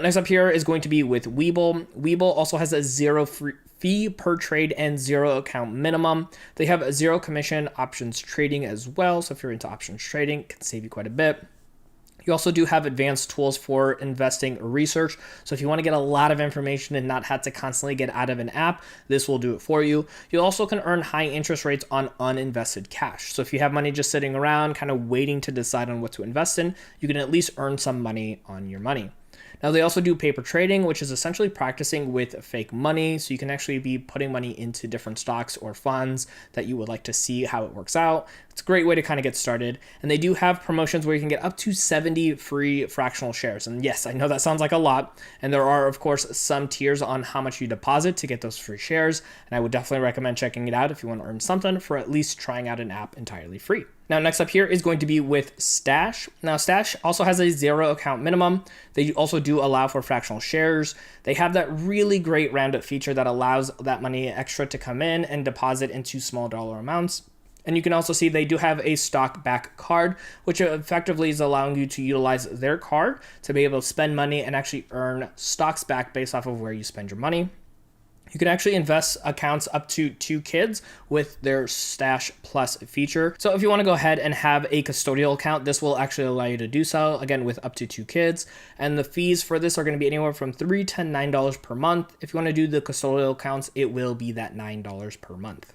next up here is going to be with Webull. Webull also has a zero fee per trade and zero account minimum. They have a zero commission options trading as well. So if you're into options trading, it can save you quite a bit. You also do have advanced tools for investing research. So if you want to get a lot of information and not have to constantly get out of an app, this will do it for you. You also can earn high interest rates on uninvested cash. So if you have money just sitting around, kind of waiting to decide on what to invest in, you can at least earn some money on your money. Now, they also do paper trading, which is essentially practicing with fake money. So you can actually be putting money into different stocks or funds that you would like to see how it works out. It's a great way to kind of get started. And they do have promotions where you can get up to 70 free fractional shares. And yes, I know that sounds like a lot. And there are, of course, some tiers on how much you deposit to get those free shares. And I would definitely recommend checking it out if you want to earn something for at least trying out an app entirely free. Now, next up here is going to be with Stash. Now, Stash also has a zero account minimum. They also do allow for fractional shares. They have that really great rounded feature that allows that money extra to come in and deposit into small dollar amounts. And you can also see they do have a stock back card, which effectively is allowing you to utilize their card to be able to spend money and actually earn stocks back based off of where you spend your money. You can actually invest accounts up to 2 kids with their Stash Plus feature. So if you want to go ahead and have a custodial account, this will actually allow you to do so, again, with up to 2 kids. And the fees for this are going to be anywhere from $3 to $9 per month. If you want to do the custodial accounts, it will be that $9 per month.